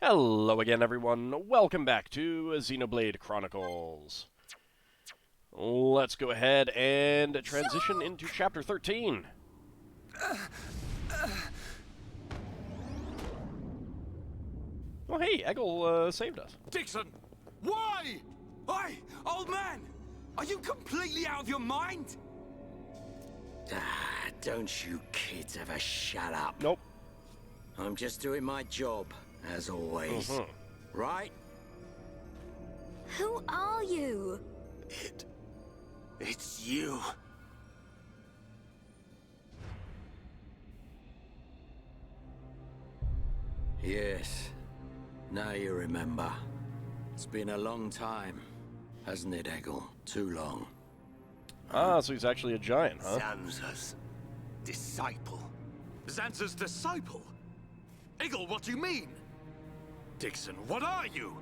Hello again, everyone. Welcome back to Xenoblade Chronicles. Let's go ahead and transition into Chapter 13. Oh, hey, Eggle saved us. Dixon! Why? Oi, old man! Are you completely out of your mind? Don't you kids ever shut up. Nope. I'm just doing my job, as always. Right? Who are you? It's you. Yes. Now you remember. It's been a long time, hasn't it, Eggle? Too long. Ah, so he's actually a giant, huh? Zanza's disciple. Zanza's disciple? Eggle, what do you mean? Dixon, what are you?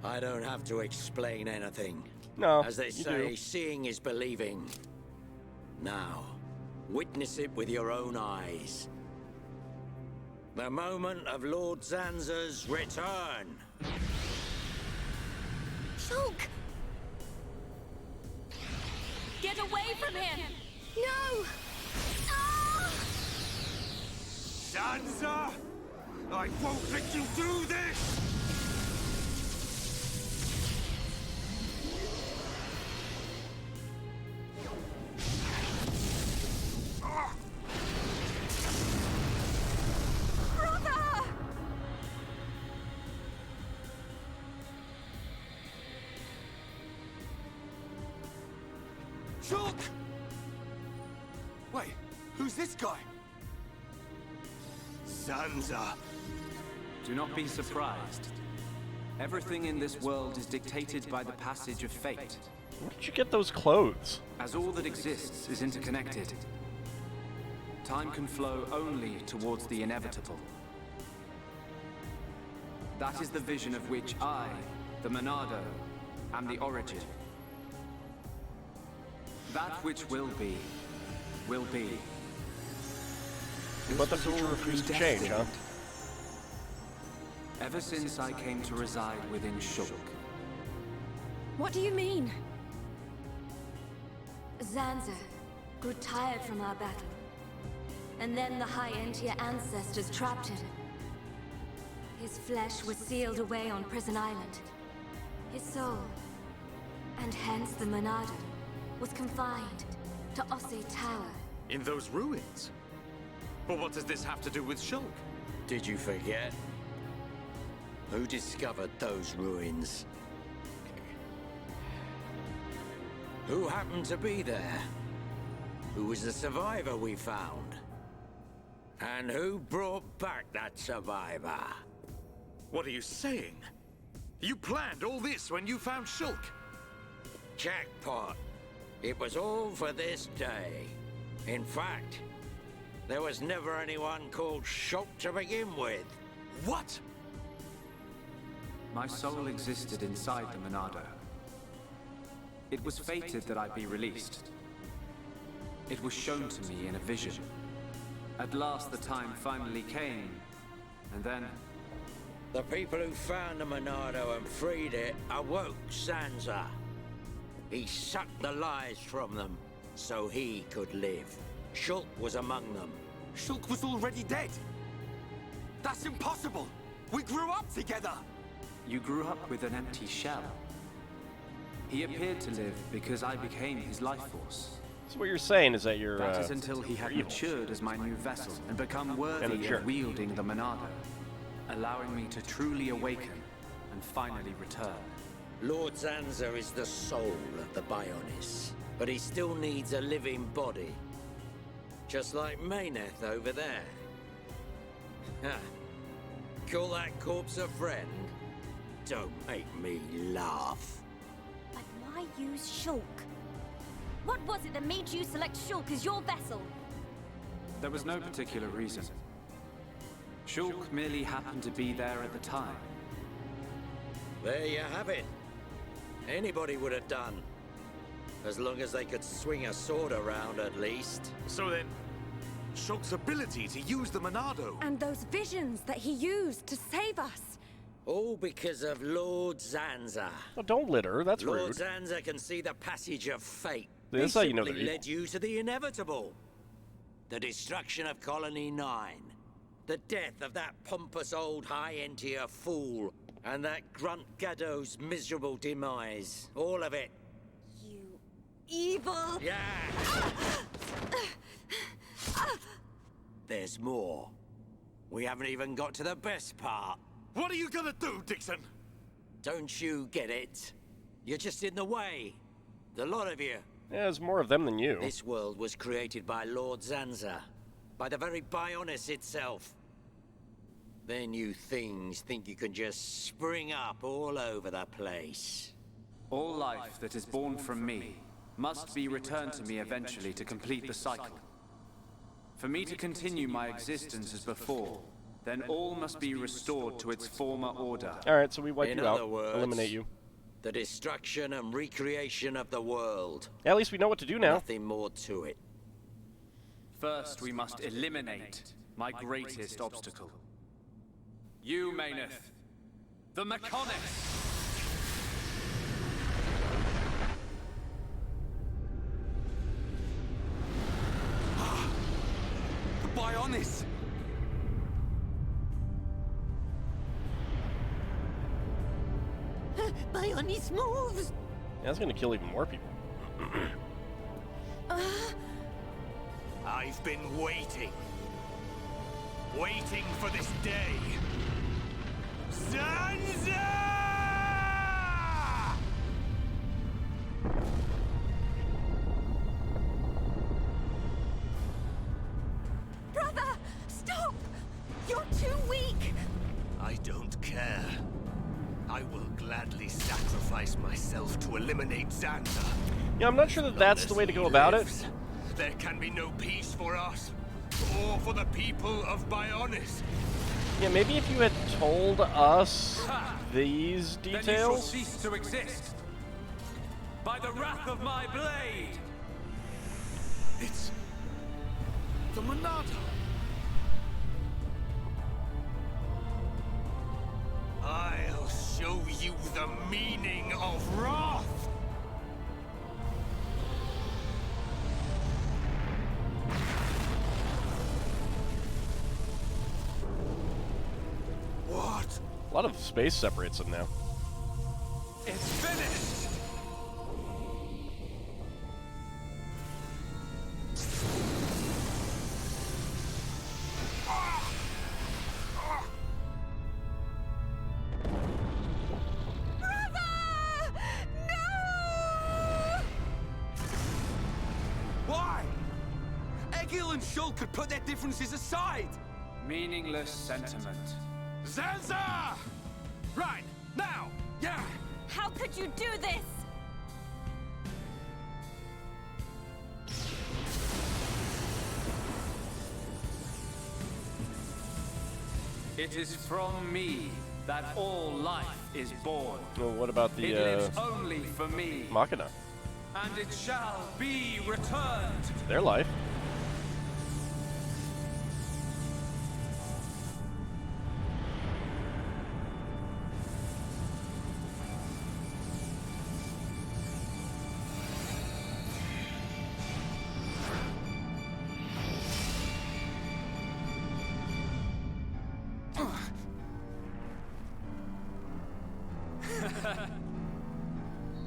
I don't have to explain anything. No, As they you say, do. seeing is believing. Now, witness it with your own eyes. The moment of Lord Zanza's return. Shulk! Get away from him! No! Ah! Zanza! I won't let you do this! Brother! Shulk! Wait, who's this guy? Zanza. Do not be surprised. Everything in this world is dictated by the passage of fate, Where did you get those clothes? as all that exists is interconnected. Time can flow only towards the inevitable. That is the vision of which I, the Monado, am the origin. That which will be, will be. But the This was future all refused to change, huh? predestined. Ever since I came to reside within Shulk, What do you mean? Zanza grew tired from our battle. And then the High-Entier ancestors trapped him. His flesh was sealed away on Prison Island. His soul, and hence the Monado, was confined to Osse Tower. In those ruins? But what does this have to do with Shulk? Did you forget? Who discovered those ruins? Who happened to be there? Who was the survivor we found? And who brought back that survivor? What are you saying? You planned all this when you found Shulk? Jackpot. It was all for this day. In fact, there was never anyone called Shulk to begin with. What? my soul existed inside the Monado. It was fated that I be released. It was shown to me in a vision. At last the time finally came, and then... The people who found the Monado and freed it awoke Zanza. He sucked the lives from them, so he could live. Shulk was among them. Shulk was already dead. That's impossible. We grew up together. You grew up with an empty shell. He appeared to live because I became his life force. So what you're saying is that you're, That is until he had you're evil. matured as my new vessel and become worthy jerk. of wielding the Monado, allowing me to truly awaken and finally return. Lord Zanza is the soul of the Bionis, but he still needs a living body. Just like Mayneth over there. Ha. Call that corpse a friend? Don't make me laugh. But why use Shulk? What was it that made you select Shulk as your vessel? There was no particular reason. Shulk merely happened to be there at the time. There you have it. Anybody would have done. As long as they could swing a sword around, at least. So then, Shulk's ability to use the Monado. And those visions that he used to save us. All because of Lord Zanza. Oh, don't litter. That's Lord rude. Zanza can see the passage of fate. That's He how you know simply they're led you to the inevitable. The destruction of Colony 9. The death of that pompous old high-entier fool. And that grunt Gaddo's miserable demise. All of it. You evil... Yeah! There's more. We haven't even got to the best part. What are you gonna do, Dixon? Don't you get it? You're just in the way. The lot of you. Yeah, there's more of them than you. This world was created by Lord Zanza. By the very Bionis itself. Then you things think you can just spring up all over the place. All life that is born from me must be returned to me eventually to complete the cycle. For me to continue my existence as before, then all must be restored to its former order. Alright, so we wipe In you out. other words, Eliminate you. The destruction and recreation of the world. At least we know what to do now. Nothing more to it. First, we must eliminate my greatest obstacle. You, Mayneth. The Mechonis! The Bionis! Bionis moves! Yeah, that's gonna kill even more people. I've been waiting. Waiting for this day. Zanza! Brother! Stop! You're too weak! I don't care. I will gladly sacrifice myself to eliminate Zanza. Yeah, I'm not sure that that's the way to go about it. There can be no peace for us, or for the people of Bionis. Yeah, maybe if you had told us these Then you shall details. cease to exist. By the wrath of my blade! It's the Monado. I'll show you the meaning of wrath. What? A lot of space separates them now. It's finished! Why? Egil and Shulk could put their differences aside. Meaningless sentiment. Zanza! Right, now! Yeah! How could you do this? It is from me that all life is born. Well, what about It the lives only for me, Machina? and it shall be returned. Their life.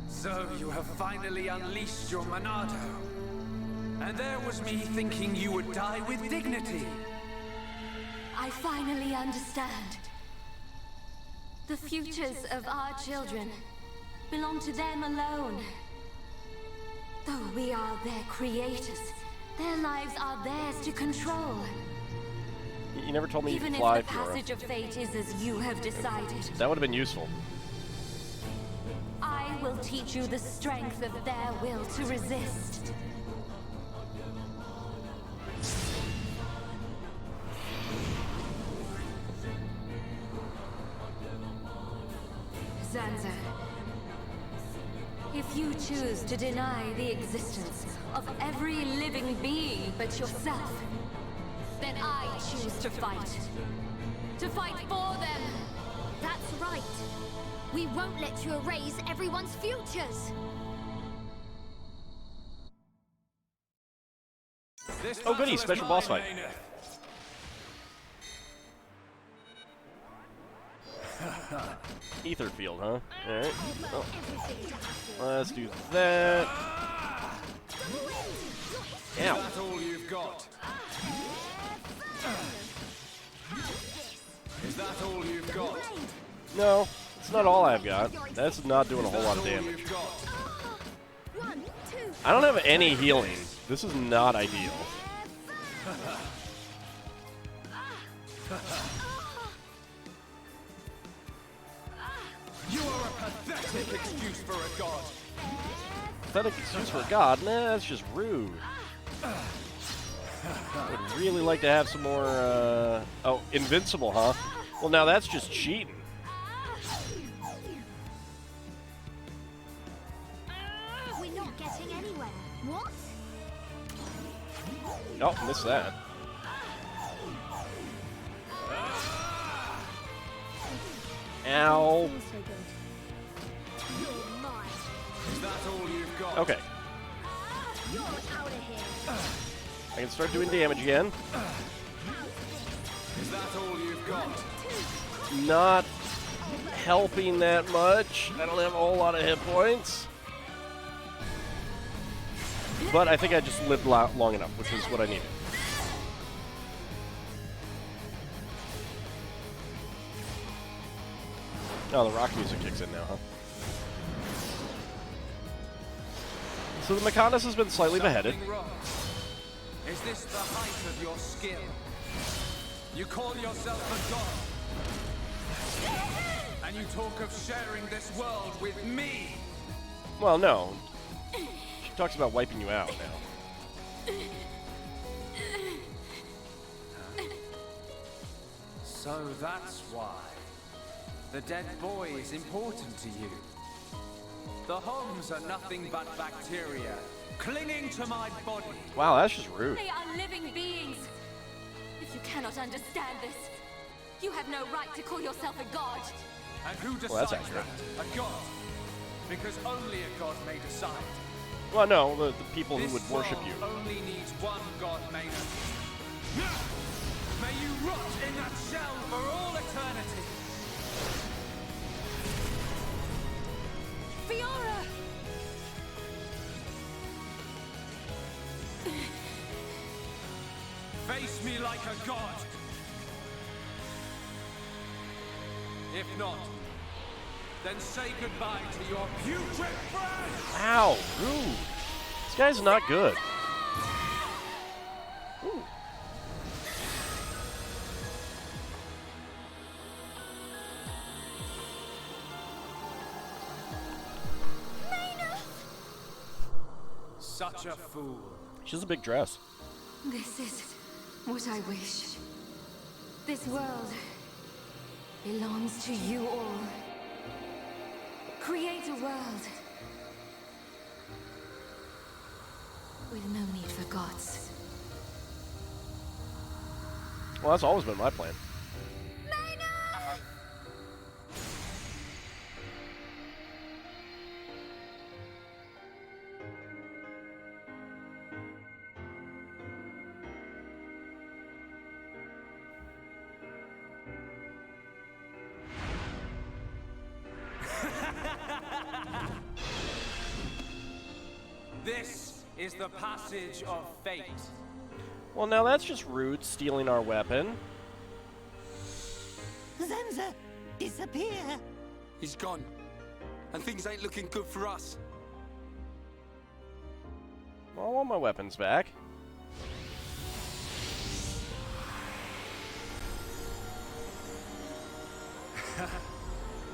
So you have finally unleashed your Monado. And there was me thinking you would die with dignity. I finally understand. The futures of our children belong to them alone. Though we are their creators, their lives are theirs to control. You never told me you Even could if fly, the Fiora. passage of fate is as you have decided, That would have been useful. I will teach you the strength of their will to resist. Zanza, if you choose to deny the existence of every living being but yourself, then I choose to fight. to fight for them. That's right. We won't let you erase everyone's futures. Oh goody, special boss fight. Ether field, huh? Alright. Oh. Let's do that. Ow. Is that all you've got? Is that all you've got? No, it's not all I've got. That's not doing a whole lot of damage. I don't have any healing. This is not ideal. You are a pathetic excuse for a god. Pathetic excuse for a god? Nah, that's just rude. I would really like to have some more, oh, invincible, huh? Well, now that's just cheating. We're not getting anywhere. What? Oh, missed that. Ow. Is that all you've got? Okay. You're out of here. I can start doing damage again. Is that all you've got? Not helping that much. I don't have a whole lot of hit points. But I think I just lived long enough, which is what I needed. Oh, the rock music kicks in now, huh? So the Mechanis has been slightly beheaded. Something wrong? Is this the height of your skill? You call yourself a god, and you talk of sharing this world with me. Well, no. She talks about wiping you out now. So that's why. The dead boy is important to you. The Homs are nothing but bacteria, clinging to my body. Wow, that's just rude. They are living beings. If you cannot understand this, you have no right to call yourself a god. And who decides Well, that's accurate. that? A god. Because only a god may decide. Well, no, the people who This would worship you. world only needs one god, Maynard. May you rot in that shell for all eternity. Fiora! Face me like a god. If not, then say goodbye to your putrid friends! Ow, rude. This guy's not good. Ooh. Such a fool. She has a big dress. This is what I wish. This world belongs to you all. Create a world with no need for gods. Well, that's always been my plan. This is the passage of fate. Well, now that's just rude, stealing our weapon. Zanza, disappear. He's gone. And things ain't looking good for us. Well, I want my weapons back.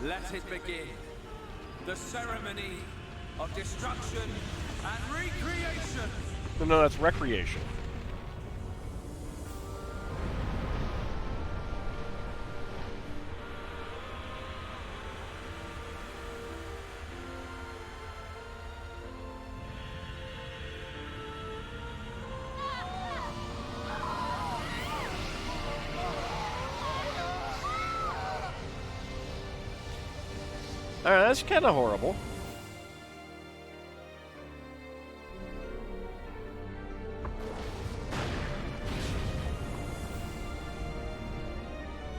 Let it begin. The ceremony of destruction and recreation. No, that's recreation. Alright, that's kind of horrible.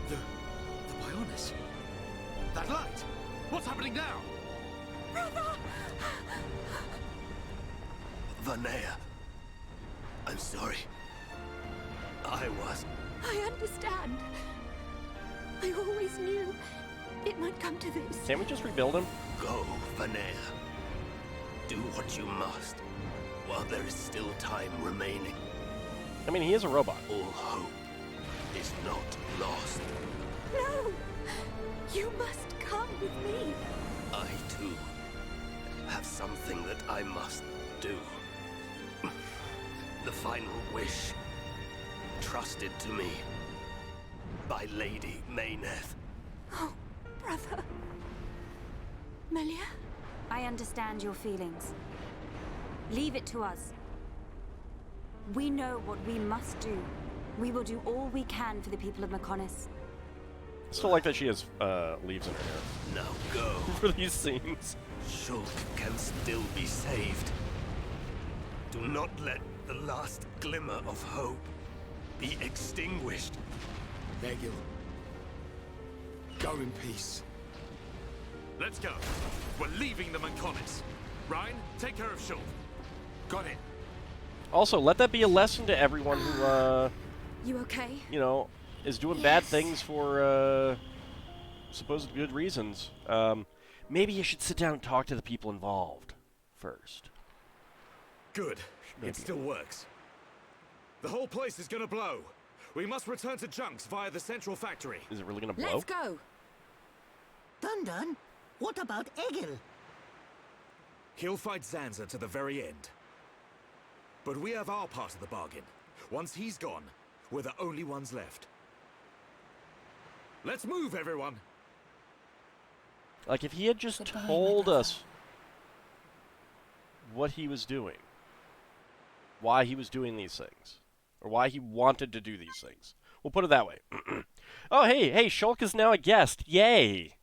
The Bionis. That light! What's happening now? Vanea. I'm sorry. I understand. I always knew it might come to this. Can't we just rebuild him? Go, Vanea. Do what you must, while there is still time remaining. I mean, he is a robot. All hope is not lost. No! You must come with me. I, too, have something that I must do. The final wish, trusted to me by Lady Mayneth. Oh, brother. Melia? I understand your feelings. Leave it to us. We know what we must do. We will do all we can for the people of Mechonis. Still like that she has leaves in her hair Now go. for these scenes. Shulk can still be saved. Do not let the last glimmer of hope be extinguished. Egil. Go in peace. Let's go. We're leaving the Mechonis. Ryan, take care of Shulk. Got it. Also, let that be a lesson to everyone who, You okay? you know, is doing bad things for, supposed good reasons. Maybe you should sit down and talk to the people involved first. Good. Maybe. It still works. The whole place is gonna blow. We must return to Junks via the central factory. Is it really gonna blow? Let's go! Dun, what about Egil? He'll fight Zanza to the very end. But we have our part of the bargain. Once he's gone, we're the only ones left. Let's move, everyone! Like, if he had just told us what he was doing, why he was doing these things, or why he wanted to do these things. We'll put it that way. Oh, hey, Shulk is now a guest. Yay!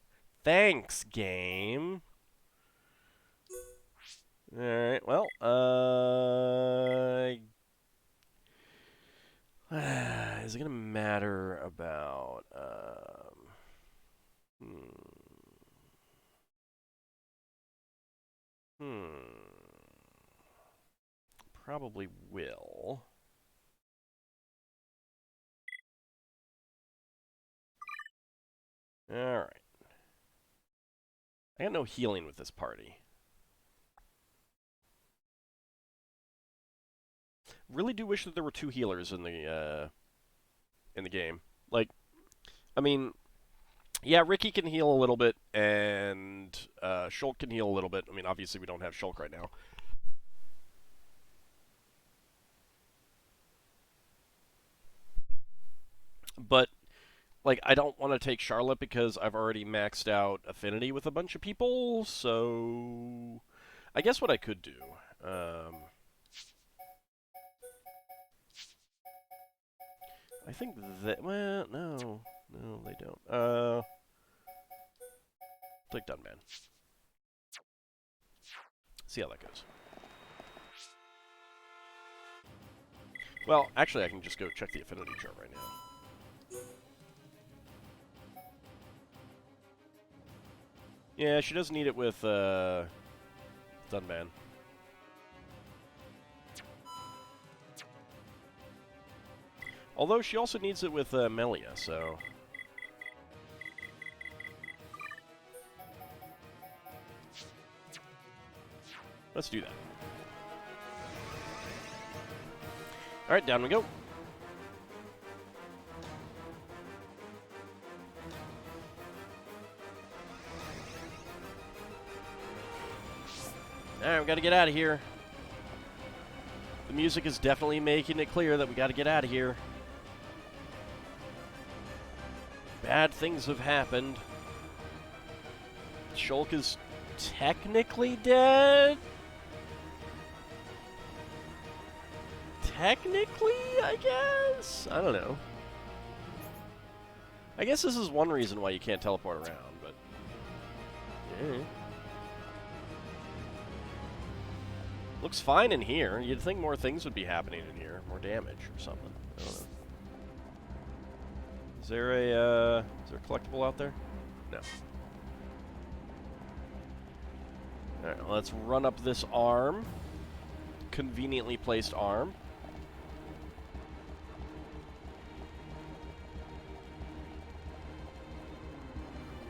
Thanks, game. Alright, well, is it gonna matter about, Probably will. Alright. I got no healing with this party. Really do wish that there were 2 healers in the game. Like, I mean, yeah, Ricky can heal a little bit, and Shulk can heal a little bit. I mean, obviously we don't have Shulk right now. But, like, I don't want to take Charlotte because I've already maxed out Affinity with a bunch of people, so I guess what I could do, I think that, well, no, they don't. Click done, man. See how that goes. Well, actually, I can just go check the Affinity chart right now. Yeah, she does need it with, Dunban. Although she also needs it with, Melia, so... Let's do that. Alright, down we go. Alright, we gotta get out of here. The music is definitely making it clear that we gotta get out of here. Bad things have happened. Shulk is technically dead? Technically, I guess? I don't know. I guess this is one reason why you can't teleport around, but... Looks fine in here. You'd think more things would be happening in here. More damage or something. I don't know. Is there a collectible out there? No. Alright, let's run up this arm. Conveniently placed arm.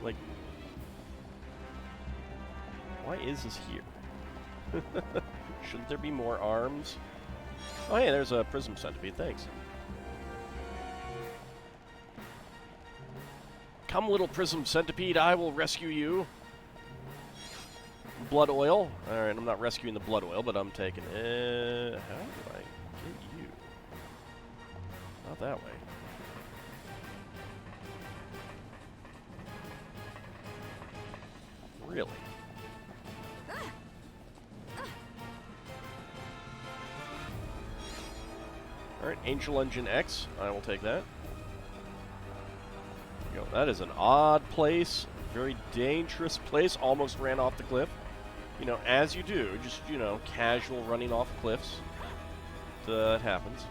Like, why is this here? Shouldn't there be more arms? Oh, hey, there's a prism centipede. Thanks. Come, little prism centipede, I will rescue you. Blood oil. Alright, I'm not rescuing the blood oil, but I'm taking it. How do I get you? Not that way. Really? Alright, Angel Engine X. I will take that. There we go. That is an odd place. Very dangerous place. Almost ran off the cliff. You know, as you do. Just, you know, casual running off cliffs. That happens.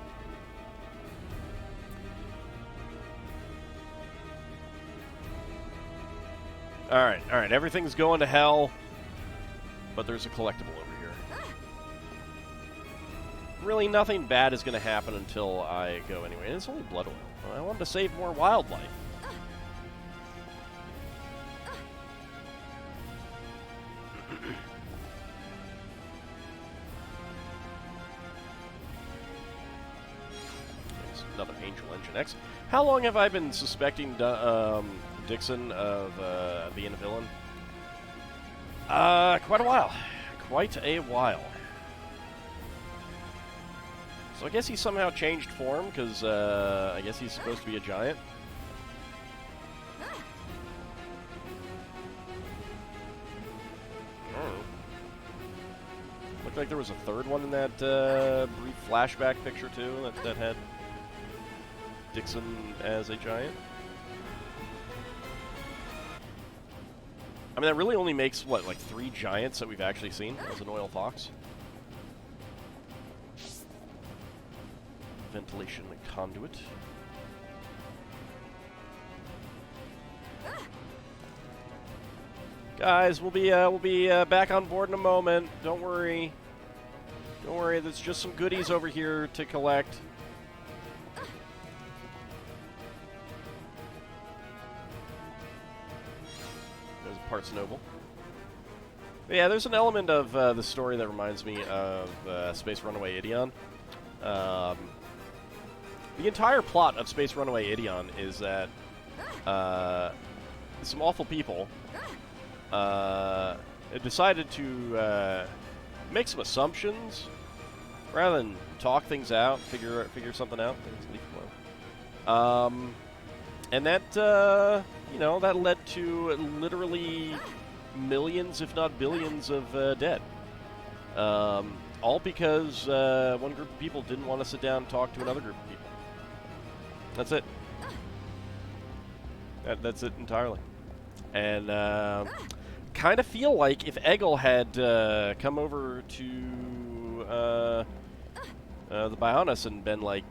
Alright, alright. Everything's going to hell. But there's a collectible over here. Really, nothing bad is going to happen until I go anyway. And it's only blood oil. I wanted to save more wildlife. There's another Angel Engine X. How long have I been suspecting Dixon of being a villain? Quite a while. Quite a while. So I guess he somehow changed form, because I guess he's supposed to be a giant. Oh. Looked like there was a third one in that brief flashback picture, too, that had Dixon as a giant. I mean, that really only makes, what, like 3 giants that we've actually seen as an oil fox? Ventilation conduit. Guys, we'll be back on board in a moment. Don't worry. Don't worry. There's just some goodies over here to collect. There's a parts noble. But yeah, there's an element of the story that reminds me of Space Runaway Ideon. The entire plot of Space Runaway Ideon is that some awful people decided to make some assumptions rather than talk things out, figure something out. And that you know, that led to literally millions, if not billions, of dead. All because one group of people didn't want to sit down and talk to another group of people. That's it. That's it entirely. And kind of feel like if Egil had come over to the Bionis and been like,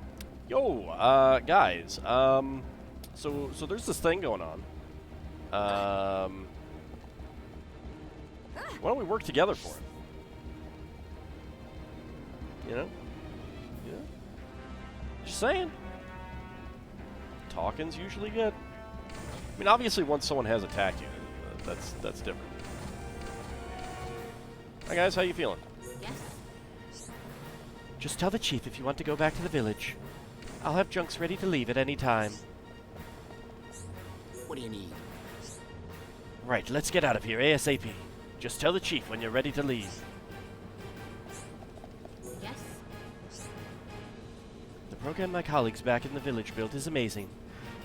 "Yo, guys, so there's this thing going on. Why don't we work together for it? You know? Yeah. Just saying. Talking's usually good. I mean, obviously, once someone has attacked you, that's different. Hi guys, how you feeling? Yes. Just tell the chief if you want to go back to the village. I'll have junks ready to leave at any time. What do you need? Right, let's get out of here ASAP. Just tell the chief when you're ready to leave. Yes. The program my colleagues back in the village built is amazing.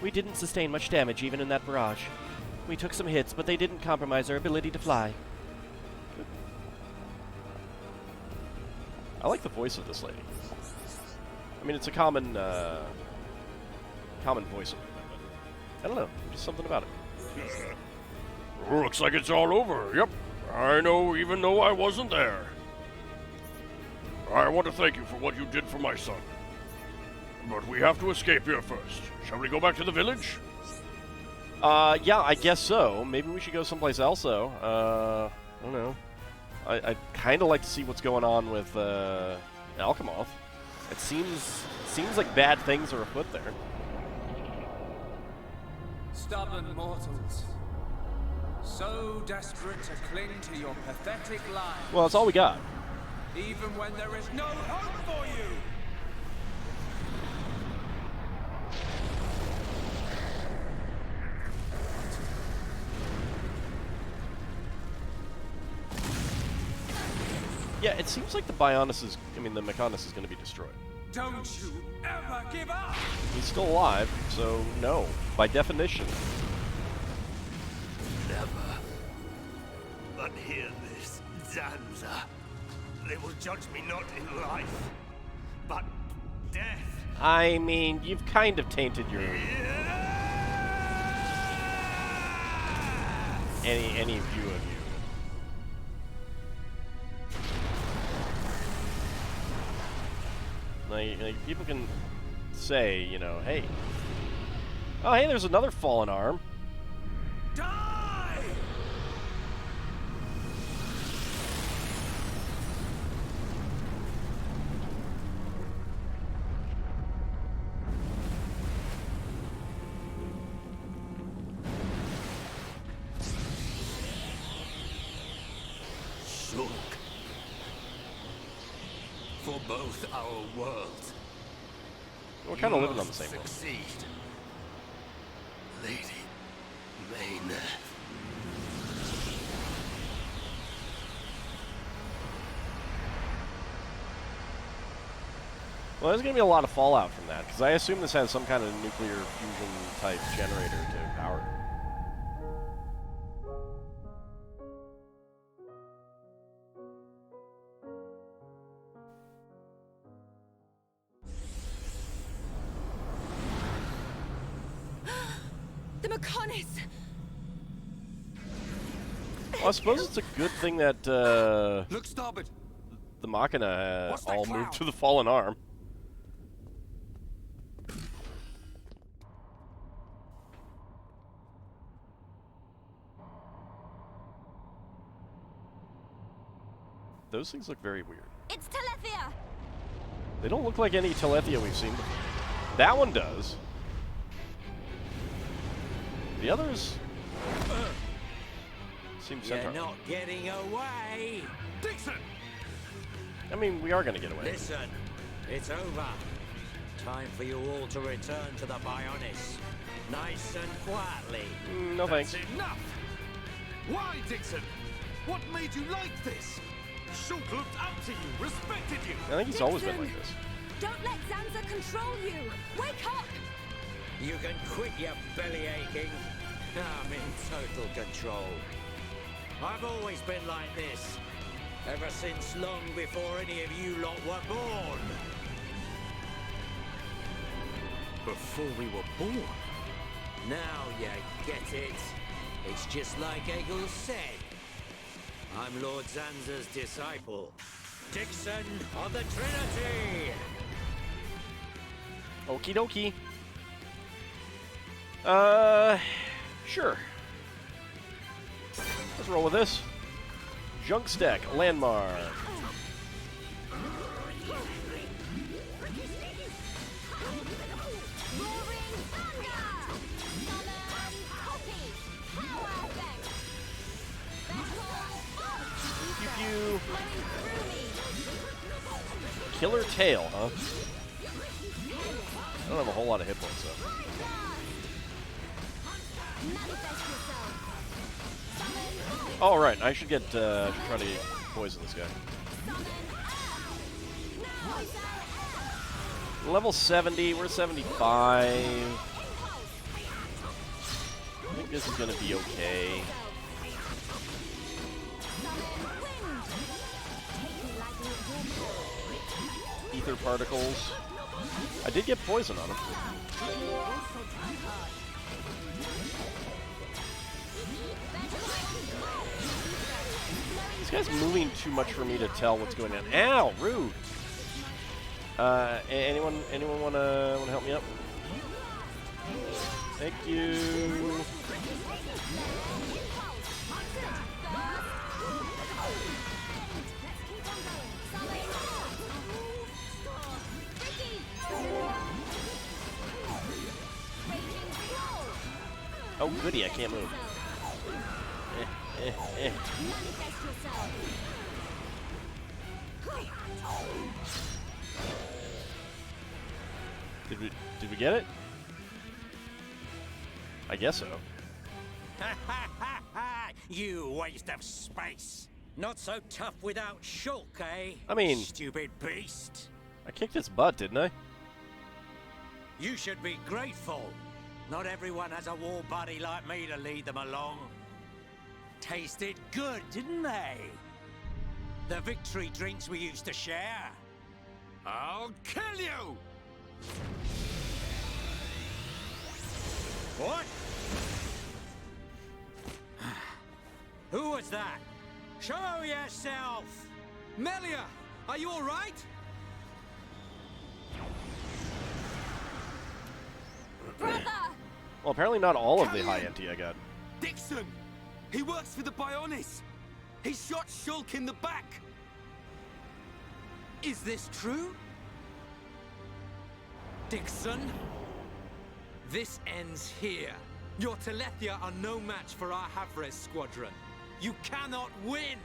We didn't sustain much damage even in that barrage. We took some hits, but they didn't compromise our ability to fly. I like the voice of this lady. I mean, it's a common voice of her, but I don't know, just something about it. Looks like it's all over. Yep. I know, even though I wasn't there. I want to thank you for what you did for my son. But we have to escape here first. Shall we go back to the village? Yeah, I guess so. Maybe we should go someplace else, though. I don't know. I'd kind of like to see what's going on with Alchemoth. It seems like bad things are afoot there. Stubborn mortals. So desperate to cling to your pathetic lives. Well, that's all we got. Even when there is no hope for you! Yeah, it seems like the Bionis is... I mean, the Mechonis is going to be destroyed. Don't you ever give up! He's still alive, so no. By definition. Never. But hear this, Zanza. They will judge me not in life, but death. I mean, you've kind of tainted your... any view of you. Like, people can say, you know, hey. Oh, hey, there's another fallen arm. Die! Shulk. For both our worlds. We're kind of living on the same world. Succeed. Lady Maynard. Well, there's going to be a lot of fallout from that, because I assume this has some kind of nuclear fusion-type generator to power it. The Mechonis! Well, I suppose it's a good thing that Look starboard. the Machina What's that all cloud? moved to the fallen arm. Those things look very weird. It's Telethia! They don't look like any Telethia we've seen before. That one does. The others seem You're centaur. not getting away! Dixon! I mean, we are going to get away. Listen, it's over. Time for you all to return to the Bionis. Nice and quietly. No thanks. That's enough! Why, Dixon? What made you like this? Shulk looked up to you, respected you. I think he's always been like this. Don't let Zanza control you! Wake up! You can quit your belly aching. I'm in total control. I've always been like this. Ever since long before any of you lot were born. Before we were born? Now you get it. It's just like Egil said. I'm Lord Zanza's disciple. Dixon of the Trinity! Okie dokie. Sure. Let's roll with this. Junk stack, landmark. Pew pew. Killer tail, huh? I don't have a whole lot of hit points though. Oh, right. I should get, try to poison this guy. Level 70. We're 75. I think this is going to be okay. Ether particles. I did get poison on him. guy's moving too much for me to tell what's going on. Ow, rude. Anyone wanna help me up? Thank you. Oh goody, I can't move. Did we get it? I guess so. You waste of space. Not so tough without Shulk, eh? I mean, stupid beast. I kicked his butt, didn't I? You should be grateful. Not everyone has a war buddy like me to lead them along. Tasted good, didn't they? The victory drinks we used to share. I'll kill you! What? Who was that? Show yourself! Melia, are you all right? Brother! Well, apparently not all of the high NT I got. Dixon! He works for the Bionis! He shot Shulk in the back! Is this true? Dixon? This ends here. Your Telethia are no match for our Havres squadron. You cannot win!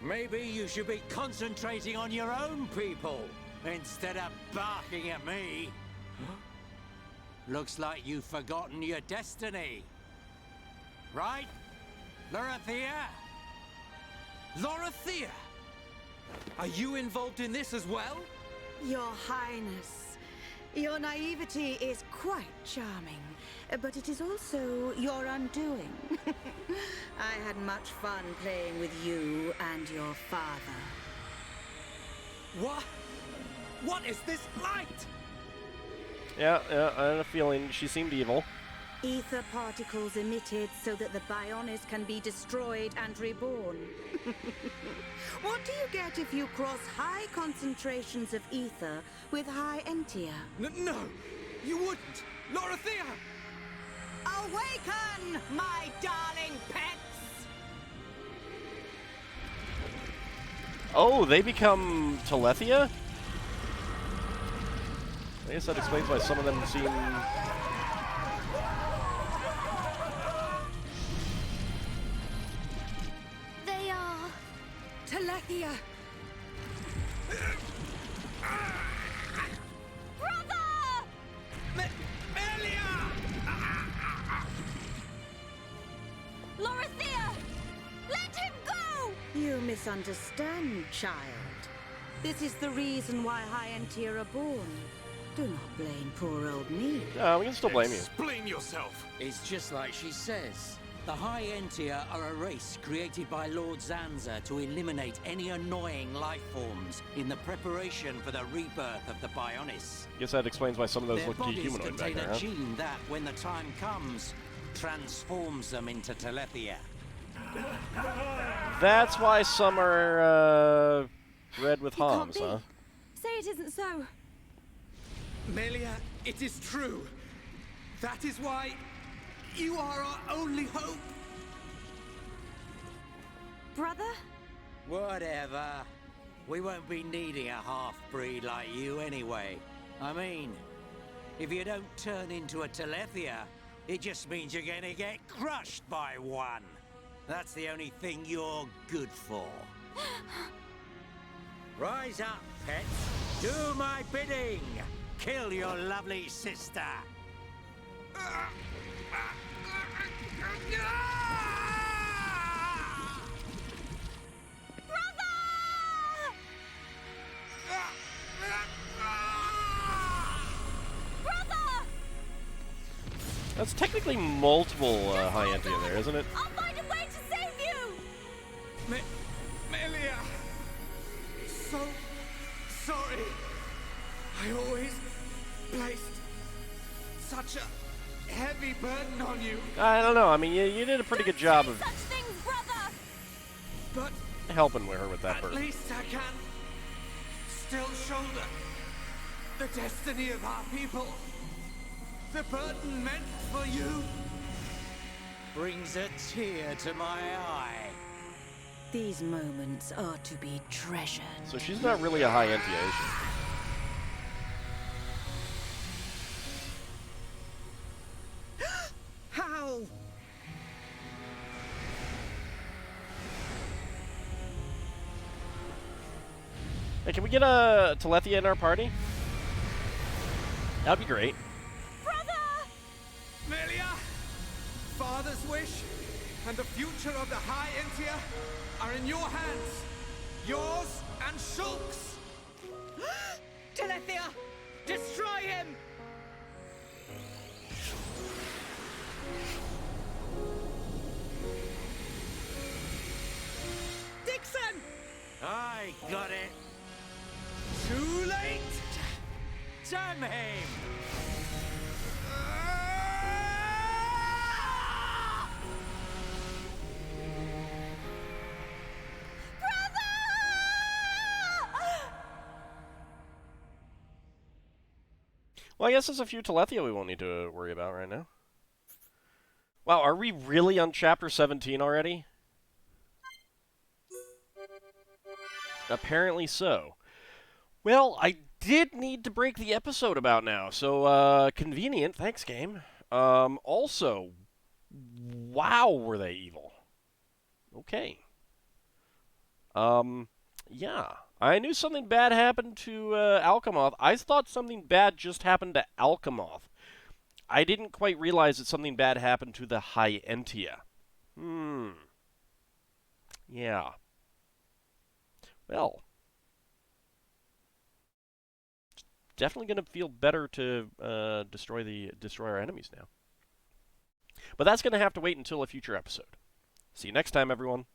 Maybe you should be concentrating on your own people instead of barking at me. Looks like you've forgotten your destiny. Right? Lorithia? Lorithia! Are you involved in this as well? Your Highness, your naivety is quite charming, but it is also your undoing. I had much fun playing with you and your father. What? What is this light? Yeah, I had a feeling she seemed evil. Ether particles emitted so that the Bionis can be destroyed and reborn. What do you get if you cross high concentrations of ether with high entia? No, you wouldn't. Lorithia! Awaken, my darling pets! Oh, they become Telethia? I guess that explains why some of them seem... They are... Telethia! Brother! Melia! Lorithia! Let him go! You misunderstand, child. This is the reason why high entia are born. Do not blame poor old me. No, we can still blame you. Explain yourself. It's just like she says. The High Entia are a race created by Lord Zanza to eliminate any annoying life forms in the preparation for the rebirth of the Bionis. Guess that explains why some of those Their look bodies humanoid back contain there, a huh? gene that, when the time comes, transforms them into Telethia. That's why some are, red with It can't Homs, be. huh? Say it isn't so. Melia, it is true. That is why you are our only hope. Brother? Whatever. We won't be needing a half-breed like you anyway. I mean, if you don't turn into a Telethia, it just means you're gonna get crushed by one. That's the only thing you're good for. Rise up, pets. Do my bidding. Kill your lovely sister. That's technically multiple high NT in there, isn't it? I'll find a way to save you! Melia! So sorry. I always placed such a heavy burden on you. I don't know. I mean, you did a pretty good job of... Such things, brother! But helping her with that at burden. least I can still shoulder the destiny of our people. The burden meant for you Brings a tear to my eye. These moments are to be treasured. So she's not really a high NTA, is she? How? Hey, can we get a Telethia in our party? That'd be great. Melia! Father's wish and the future of the High Entia are in your hands. Yours and Shulk's. Telethia! Destroy him! Dixon! I got it. Too late! Damn him! Well, I guess there's a few Telethia we won't need to worry about right now. Wow, are we really on Chapter 17 already? Apparently so. Well, I did need to break the episode about now, so, convenient. Thanks, game. Also, wow, were they evil. Okay. Yeah. I knew something bad happened to, Alchemoth. I thought something bad just happened to Alchemoth. I didn't quite realize that something bad happened to the High Entia. Yeah. Well. Definitely going to feel better to destroy our enemies now. But that's going to have to wait until a future episode. See you next time, everyone.